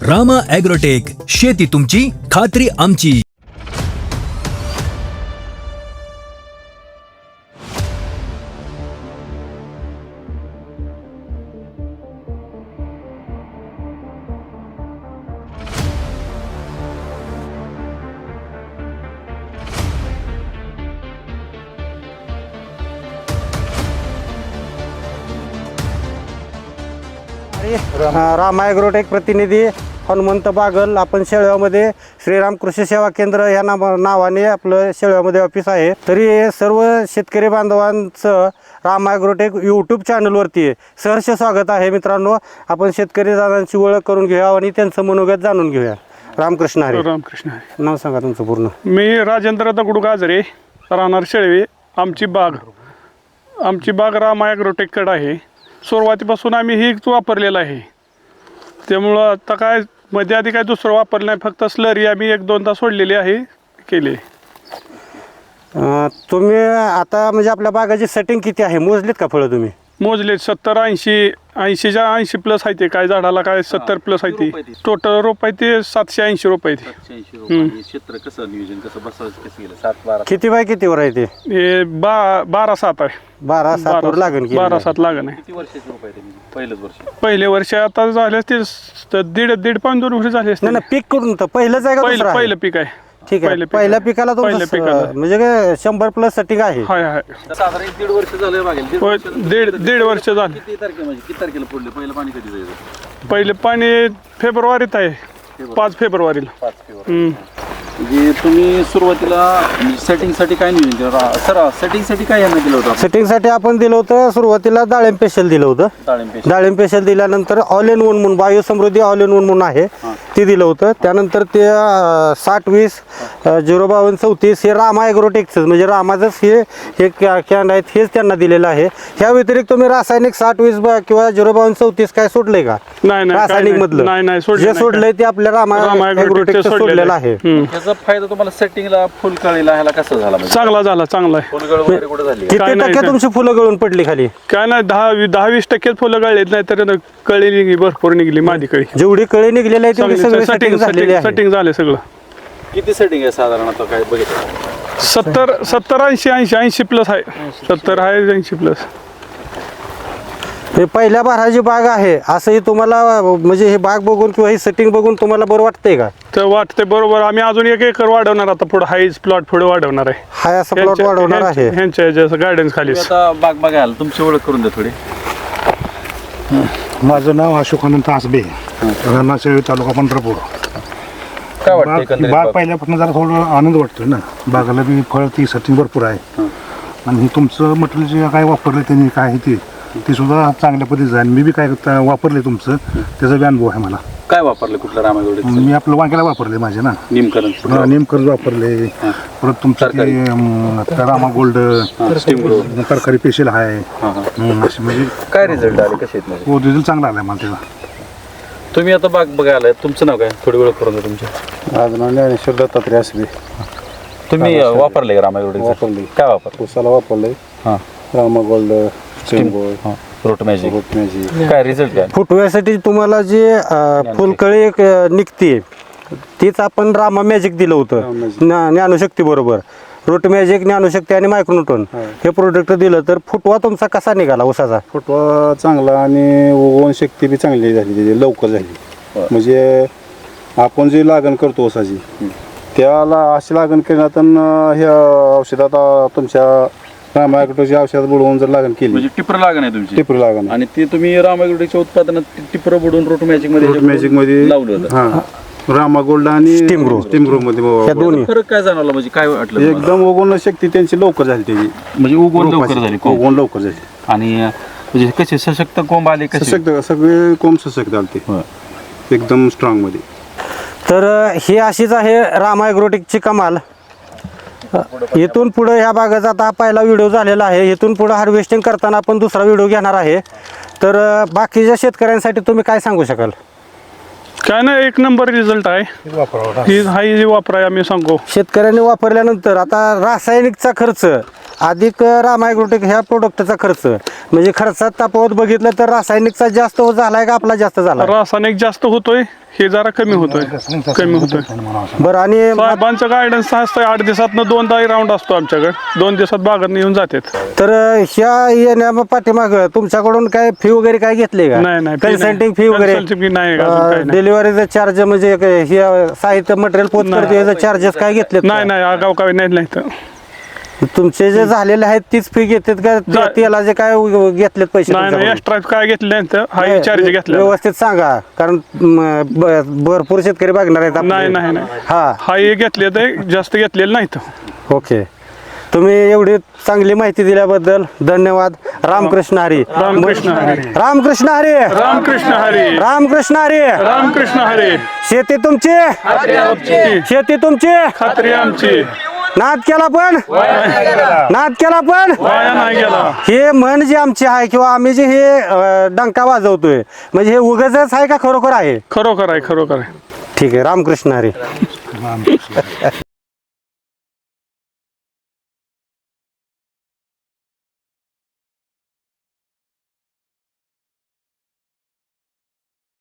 Rama agrotech, शेती तुमची, खात्री आमची. रामा ॲग्रोटेक प्रतिनिधी हनुमंत बागल. आपण शेळव्यामध्ये श्रीराम कृषी सेवा केंद्र या नावाने आपलं शेळव्यामध्ये ऑफिस आहे. तरी सर्व शेतकरी बांधवांचं रामा ॲग्रोटेक यूट्यूब चॅनलवरती सहर्ष स्वागत आहे. मित्रांनो, आपण शेतकरी दादांची ओळख करून घेऊया आणि त्यांचं मनोगत जाणून घेऊया. रामकृष्ण हरी. रामकृष्ण हरी. नाव सांगा तुमचं पूर्ण. मी राजेंद्र दगडू गाजरे, राहणार शेळवे. आमची बाग रामा ॲग्रोटेककडे आहे. सुरुवातीपासून आम्ही हीच वापरलेलं आहे. त्यामुळं आता काय मध्ये आधी काय दुसरं वापरलं नाही, फक्त स्लरी आम्ही 1-2दा सोडलेली आहे केली. तुम्ही आता म्हणजे आपल्या बागाची सेटिंग किती आहे, मोजलीत का फळं तुम्ही? मोजले 70-80, 80च्या 80 प्लस आहे ते. काय झाडाला काय 70 प्लस आहे ते. टोटल रोप आहे ते 780 रोप आहे ते. क्षेत्र कसं नियोजन कसं बसवायचं कसं गेलं 7-12 किती बाय कितीवर आहे ते? 12-7 आहे. 12-7 वर लागण केली. 12-7 लागण आहे. किती वर्षाचे रोप आहे ते? पहिलंच वर्ष. पहिले वर्ष आता झाले ते 1.5-2 वर्ष झाले असते. नाही ना, पीक करून तर पहिलंच आहे का दुसरं आहे? पहिलं पीक आहे. ठीक आहे. पहिल्या पिकाला तुमचं म्हणजे काय 100 प्लस सेटिंग आहे. साधारण 1.5 वर्ष झालं बागेल. दीड वर्ष झालं. किती तारखे म्हणजे किती तारखेला पडले पहिलं पाणी कधी जायचं? पहिले पाणी फेब्रुवारीत आहे. 5 फेब्रुवारीला. 5 फेब्रुवारी. म्हणजे तुम्ही सुरुवातीला सेटिंगसाठी काय नियोजन केलं? सर सेटिंगसाठी काय यांना दिलं होतं? सेटिंगसाठी आपण दिलं होतं सुरुवातीला डाळिंब स्पेशल दिलं होतं. डाळिंब स्पेशल दिल्यानंतर ऑल इन वन म्हणून bio Samruddhi all in one म्हणून आहे ते दिलं होतं. त्यानंतर ते 60-20 052-34 हे रामा ॲग्रोटेकच म्हणजे रामाचंच हे कॅन आहेत हेच त्यांना दिलेलं आहे. ह्या व्यतिरिक्त तुम्ही रासायनिक 60-20 किंवा 052-34 काय सोडलंय का? नाही रासायनिक मधलं जे सोडलंय ते आपल्या रामा ॲग्रोटेकचं सोडलेलं आहे. त्याचा फायदा तुम्हाला सेटिंगला फुल कळीला ह्याला कसं झाला? चांगला झाला, चांगला आहे. फुलगळ वगैरे कुठे झाली? किती टक्के तुमची फुलं गळून पडली खाली? काय नाही 10-20% फुलं गळलेत, नाही तर कळी निघली, भरपूर निघली माझी कळी. जेवढी कळी निघलेली आहे तेवढी सगळी सेटिंग झालेली आहे. सेटिंग झाले सगळं. किती सेटिंग आहे साधारण आता काय बघितलं? 70-80 प्लस आहे. 70 आहे, 80 प्लस. हे पहिल्या बाराची बाग आहे असंही तुम्हाला म्हणजे हे बाग बघून किंवा ही सेटिंग बघून तुम्हाला बरं वाटतंय का? तर वाटतंय बरोबर. आम्ही अजून 1 एकर वाढवणार आता पुढे. हाईच प्लॉट पुढे वाढवणार आहे. हाय असं प्लॉट वाढवणार आहे. ह्यांच्या गार्डन्स खाली. आता बाग बघायला तुमची ओळख करून द्या थोडी. माझं नाव अशोक अनंत आसबे, राहणार शेळवी, तालुका पंढरपूर. काय वाटतं बाग पहिल्यापासून जरा थोडं आनंद वाटतोय ना. बागाला बी फळ ती सेटिंग भरपूर आहे आणि हे तुमचं मटेरियल जे काय वापरलं त्यांनी काय ते सुद्धा चांगल्या पद्धतीचं आहे. मी बी काय वापरले तुमचं त्याचा बी अनुभव आहे मला. काय वापरलं? कुठलं रामा ॲग्रोटेक? मी आपलं वांग्याला वापरले माझे ना. नेमकरण वापरले. परत तुमचं ते रामा गोल्ड तरकारी स्पेशल आहे. असे म्हणजे काय रिझल्ट आले? कसे आहेत? हो, रिझल्ट चांगला आला मला त्याचा. तुम्ही आता बाग बघायला तुमचं नाव काय? थोडी ओळख करून द्या तुमच्या. माझं नाव ज्ञानेश्वर दत्तात्रय आसबे. तुम्ही वापरले का रामा ॲग्रोटेक? वापरले. काय वापरलं? उसाला वापरले. हां. Rama gold, steam gold, root magic. काय रिझल्ट काय? फुटव्यासाठी तुम्हाला जे फुलकळी एक निघते तीच आपण रामा मॅजिक दिलं होतं. ज्ञानशक्ती बरोबर रूट मॅजिक, ज्ञानशक्ती आणि मायक्रोन्यूटन हे प्रोडक्ट दिलं तर फुटवा तुमचा कसा निघाला उसाचा? फुटवा चांगला आणि उगवण शक्ती बी चांगली झाली, त्याची लवकर झाली. म्हणजे आपण जी लागण करतो उसाची त्याला अशी लागण केली तर ह्या औषधात तुमच्या रामा ॲग्रोटेकची औषध बुडवून जर लागण केली म्हणजे टिपर लागण आहे तुमची. टिपर लागण आणि ते तुम्ही रामा ॲग्रोटेकच्या उत्पादनात टिपर बुडवून रूट मॅजिक मध्ये लावलं होतं. हां, रामा गोल्ड आणि स्टीम ग्रो मध्ये दोन्ही फरक काय जाणवला? म्हणजे काय वाटलं? एकदम उगवण शक्ती त्यांची लवकर झाली, त्याची म्हणजे उगवण लवकर झाली. उगवण लवकर झाली आणि म्हणजे कसे सशक्त कोंब आले? कसे सशक्त सगळे कोंब सशक्त आले ते एकदम स्ट्रॉंग मध्ये. तर ही अशीच आहे रामा ॲग्रोटेकची कमाल. इथून पुढे ह्या बागाचा आता हा पहिला व्हिडिओ झालेला आहे. इथून पुढे हार्वेस्टिंग करताना आपण दुसरा व्हिडिओ घेणार आहे. तर बाकीच्या शेतकऱ्यांसाठी तुम्ही काय सांगू शकाल? काय नाही, 1 नंबर रिझल्ट आहे. ही वापराय आम्ही सांगू. शेतकऱ्यांनी वापरल्यानंतर आता रासायनिकचा खर्च अधिक रामायग्रोटेक ह्या प्रोडक्टचा खर्च म्हणजे खर्चात तफावत बघितलं तर रासायनिकचा जास्त झालाय का आपला जास्त झाला? रासायनिक जास्त होतोय, हे जरा कमी होतोय. कमी होतोय. बरं. आणि साहेबांचं गायडन्स असतं 8 दिवसातनं 2दा राऊंड असतो आमच्याकडे. 2 दिवसात बागात येऊन जातात. तर ह्या येण्या पाठीमाग तुमच्याकडून काय फी वगैरे काय घेतली का? नाही, नाही, fee नाही. कन्सल्टिंग फी वगैरे, Consulting fee नाही, अजून काही नाही. डिलिव्हरीचा चार्ज म्हणजे हे साहित्य मटेरियल पोच करते चार्जेस काय घेतले? नाही आगाव काय नाही तर. तुमचे जे झालेले आहेत तीच फी घेतात का त्याला जे काय घेतलेत पैसे? नाही तुमच्याकडून? एक्स्ट्रा काय घेतले नाही तर हाय चार्ज घेतले. व्यवस्थित सांगा, कारण भरपूर शेतकरी बघणार आहेत आपले. नाही हा, हाय घेतले तर जास्त घेतलेले नाहीत. ओके. तुम्ही एवढी चांगली माहिती दिल्याबद्दल धन्यवाद. रामकृष्ण हरी. रामकृष्ण हरी. रामकृष्ण हरी. रामकृष्ण हरी. रामकृष्ण हरी. रामकृष्ण हरी. शेती तुमची, शेती तुमची, खात्री आमची. नाद केला पण, नाद केला पण वाया नाही गेला. हे म्हण जे आमची आहे किंवा आम्ही जे हे डंका वाजवतोय म्हणजे हे उगाचच आहे का खरोखर आहे? खरोखर आहे. ठीक आहे. रामकृष्ण हरी.